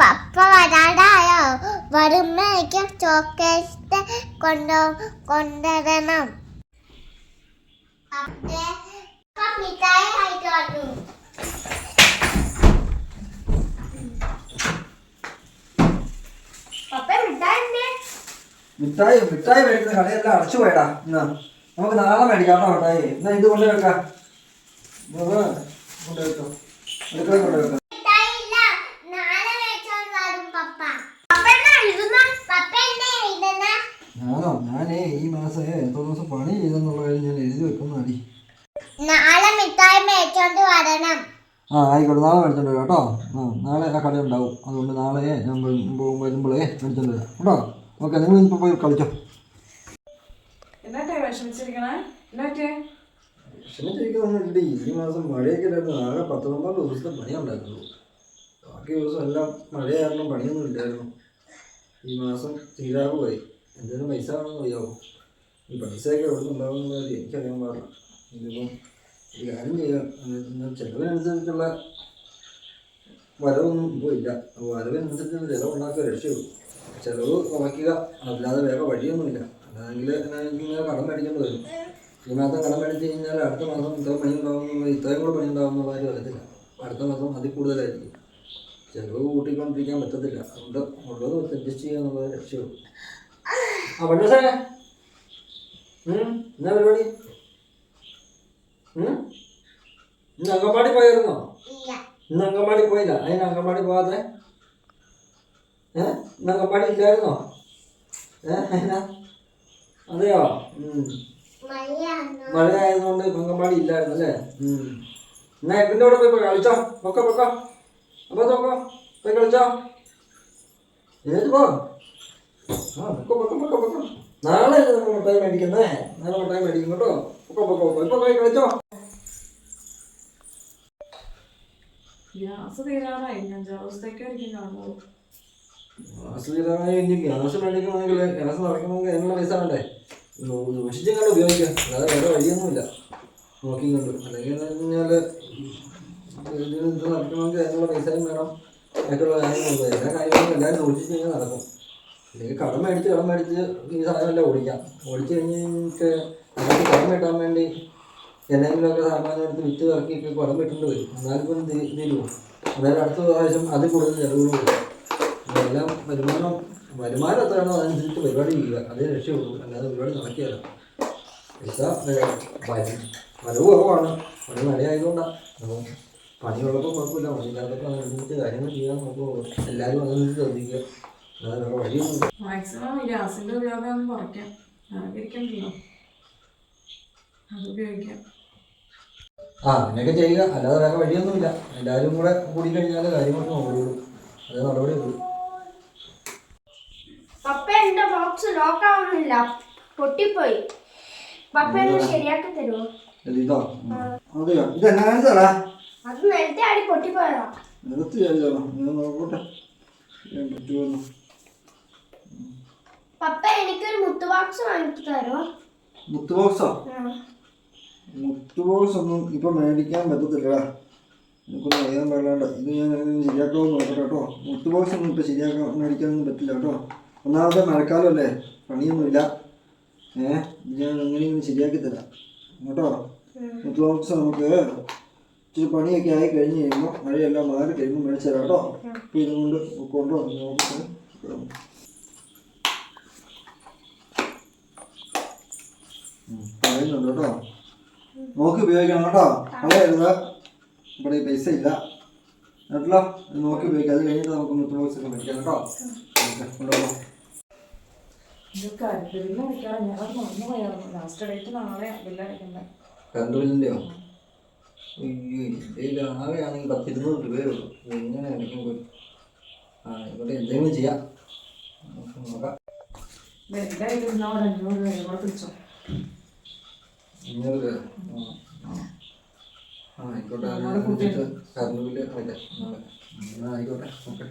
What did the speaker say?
പപ്പ വരാണ്ടായോ? വരുമ്പോഴേക്കും ചോക്ലേറ്റ് കൊണ്ടുവരണം. മിഠായി കഴിച്ചു. മിഠായി മേടിക്കുന്ന കടയെല്ലാം അടച്ചു പോയടാ. എന്നാ നമുക്ക് നാളെ മേടിക്കാം മിഠായി. എന്നാ ഇത് കൊണ്ട് വെക്കാം, കൊണ്ടുവെക്കോ, അടുക്കള കൊണ്ടുവെക്കാം. ഞാനേ ഈ മാസം എത്ര ദിവസം പണി ചെയ്തെന്നുള്ള കാര്യം ഞാൻ എഴുതി വെക്കുന്ന അടി. നാളെ മിഠായി മേടിച്ചോണ്ട് വരണം. ആയിക്കോട്ടെ, നാളെ മേടിച്ചോണ്ട് വരാം കേട്ടോ. നാളെ ആ കട ഉണ്ടാവും, അതുകൊണ്ട് നാളെ ഞാൻ വരുമ്പോഴേ മേടിച്ചോണ്ട് വരാം കേട്ടോ. ഓക്കെ, നിങ്ങൾ ഇപ്പോൾ പോയി കളിച്ചോ. വിഷമിച്ചിരിക്കുന്നുണ്ട്. ഈ മാസം മഴയൊക്കെ ഇല്ലായിരുന്നു. ആകെ 19 ദിവസത്തെ പണി ഉണ്ടായിരുന്നു. ബാക്കി ദിവസം എല്ലാം മഴയായിരുന്നു, പണിയൊന്നും ഇല്ലായിരുന്നു. ഈ മാസം തീരാകുമായി. എന്തെങ്കിലും പൈസ വേണമെന്ന് അറിയാമോ? ഈ പൈസയൊക്കെ എവിടെ നിന്നുണ്ടാവുന്ന കാര്യം എനിക്കറിയാൻ പാടില്ല. ഇതിപ്പം ഒരു കാര്യം ചെയ്യാം, ചിലവിനനുസരിച്ചുള്ള വരവൊന്നും ഇപ്പോൾ ഇല്ല. വരവിനനുസരിച്ചുള്ള ചിലവുണ്ടാക്കുക രക്ഷയുള്ളൂ. ചിലവ് കുറയ്ക്കുക, അല്ലാതെ വേറെ വഴിയൊന്നുമില്ല. അല്ലാതെങ്കിൽ ഇങ്ങനെ കടം മേടിക്കേണ്ടി വരും. ഈ മാസം കടം മേടിച്ച് കഴിഞ്ഞാൽ അടുത്ത മാസം ഇത്ര പണി ഉണ്ടാകുന്നുള്ള, ഇത്രയും കൂടെ പണി ഉണ്ടാകുന്ന കാര്യം വരത്തില്ല. അടുത്ത മാസം അതിൽ കൂടുതലായിരിക്കും. ചിലവ് കൂട്ടിക്കൊണ്ടിരിക്കാൻ പറ്റത്തില്ല. അതുകൊണ്ട് ഉള്ളത് അഡ്ജസ്റ്റ് ചെയ്യുക എന്നുള്ളത് രക്ഷയുള്ളൂ. പണ്ടേ എന്നാ പരിപാടി? ഇന്ന് അങ്കമാടി പോയിരുന്നോ? ഇന്ന് അങ്കമാടി പോയില്ല. അതിന് അങ്കമാടി പോകാതെ? ഇന്ന് അങ്കമാടി ഇല്ലായിരുന്നോ? അതെയോ? മഴ ആയതുകൊണ്ട് അങ്കമാടി ഇല്ലായിരുന്നു അല്ലേ? എന്നാ എപ്പിൻ്റെ കൂടെ പോയി കളിച്ചോ. പൊക്കോ അപ്പൊ നോക്കോ, പോയി കളിച്ചോ. ഏത് പോ. പൊക്കോ. നാളെ നമ്മൾ മിഠായി മേടിക്കുന്നേ. നാളെ മിഠായി മേടിക്കും കേട്ടോ. പൊക്കോ ഇപ്പൊ പോയി കളിച്ചോ. ഗ്യാസ് തീരാറായി. 5 ദിവസത്തേക്കായിരിക്കും കാണുള്ളൂ. ഗ്യാസ് തീരാറായി. ഇനി ഗ്യാസ് മേടിക്കണമെങ്കിൽ, ഗ്യാസ് നടക്കണമെങ്കിൽ അതിനുള്ള പൈസ വേണ്ടേ? സൂക്ഷിച്ചങ്ങോട്ട് ഉപയോഗിക്കാം, അല്ലാതെ വേറെ വഴിയൊന്നുമില്ല. നോക്കിക്കൊണ്ട് അല്ലെങ്കിൽ കഴിഞ്ഞാൽ ഇത് നടക്കണമെങ്കിൽ അതിനുള്ള പൈസയും വേണം, മറ്റുള്ള കാര്യങ്ങളുണ്ട്. എല്ലാ കാര്യങ്ങളും എല്ലാവരും സൂക്ഷിച്ച് കഴിഞ്ഞാൽ നടക്കും. അല്ലെങ്കിൽ കടം മേടിച്ച് ഈ സാധനമെല്ലാം ഓടിച്ച് കഴിഞ്ഞിട്ട് നമുക്ക് കടം വെട്ടാൻ വേണ്ടി എന്തെങ്കിലുമൊക്കെ സാമാനം എടുത്ത് വിറ്റ് ഇറക്കിയിട്ട് കടം വെട്ടേണ്ടി വരും. എന്നാലിപ്പം തീരുമോ? അതായത് അടുത്ത പ്രാവശ്യം അതിൽ കൂടുതൽ ചിലവുകൾ വരും. അതെല്ലാം വരുമാനം എത്രയാണോ അതനുസരിച്ച് പരിപാടി ചെയ്യുക, അതേ രക്ഷയുള്ളൂ. അല്ലാതെ പരിപാടി നടക്കുകയല്ല. പൈസ വരവ് കുറവാണ്. പണി മഴയായതുകൊണ്ടാണ്. അപ്പോൾ പണിയുള്ളപ്പോൾ കുഴപ്പമില്ല, പണിയില്ലാത്തപ്പോൾ അതനുസരിച്ച് കാര്യങ്ങൾ ചെയ്യാൻ നോക്കുള്ളൂ. എല്ലാവരും അതനുസരിച്ച് ശ്രദ്ധിക്കുക, അല്ലാതെ വേറെ വഴിയൊന്നും. മാക്സിമം ഗ്യാസിൻ്റെ ഉപയോഗം ഒന്ന് കുറയ്ക്കാം. ഇരിക്കണ്ടല്ലോ, അത് ഉപയോഗിക്കാം. അങ്ങനെയൊക്കെ ചെയ്യുക, അല്ലാതെ വേറെ വഴിയൊന്നുമില്ല. എല്ലാവരും കൂടെ കൂടിക്കഴിഞ്ഞാൽ കാര്യങ്ങളൊക്കെ നോക്കുള്ളൂ. അതേ നടപടിയുള്ളൂ. പപ്പ എന്റെ ബോക്സ് ലോക്ക് ആവുന്നില്ല, പൊട്ടിപ്പോയി. പപ്പ ഒന്ന് ശരിയാക്കി തരുമോ? ഇതോ? അതെയോ? ഇതെന്നാ? അത് നേരത്തെ ആടി പൊട്ടിപ്പോയതാ. നോക്കട്ടെ പറ്റുമോ. പപ്പ എനിക്കൊരു മുത്ത് ബോക്സ് വാങ്ങിച്ചു തരുമോ? മുത്ത് ബോക്സോ? മുത്ത് ബോക്സ് ഒന്നും ഇപ്പൊ മേടിക്കാൻ പറ്റത്തില്ലടാ. എനിക്കൊന്നും അറിയാൻ പാടില്ലാണ്ട്. ഇത് ഞാൻ ശരിയാക്കാമെന്ന് നോക്കട്ടെ കേട്ടോ. മുത്ത് ബോക്സ് ഒന്നും ഇപ്പൊ മേടിക്കാനൊന്നും പറ്റില്ല കേട്ടോ. ഒന്നാമത്തെ മഴക്കാലം അല്ലേ, പണിയൊന്നുമില്ല. ഞാൻ എങ്ങനെയൊന്നും ശരിയാക്കി തരാം കേട്ടോ. മുത്ത് ബോക്സ് നമുക്ക് ഇച്ചിരി പണിയൊക്കെ ആയി കഴിഞ്ഞ് കഴിയുമ്പോൾ, മഴയെല്ലാം മാറി കഴിയുമ്പോൾ മേടിച്ചു തരാം കേട്ടോ. ഇപ്പം ഇതുകൊണ്ട് കൊണ്ടുവന്നു പറയുന്നുണ്ട് കേട്ടോ. നോക്കി ഉപയോഗിക്കണം കേട്ടോ. കളയരുത്. ഇവിടെ പൈസ ഇല്ല കേട്ടോ. നോക്കി ഉപയോഗിക്കാം. അത് കഴിഞ്ഞിട്ട് നമുക്ക് മുത്ത് ബോക്സ് ഒക്കെ മേടിക്കാം കേട്ടോ. കൊണ്ടുപോകാം. കറണ്ട് ബില്ലിൻ്റെയോ? അയ്യോ, ആകെയാണെങ്കിൽ 10-200 രൂപയുള്ളൂ. എങ്ങനെ അടിക്കുമ്പോൾ ഇവിടെ എന്തെങ്കിലും ചെയ്യാം, നോക്കാം. 500 രൂപ? ആയിക്കോട്ടെ. കറണ്ട് ബില്ല് ആയിക്കോട്ടെ. ഓക്കെ.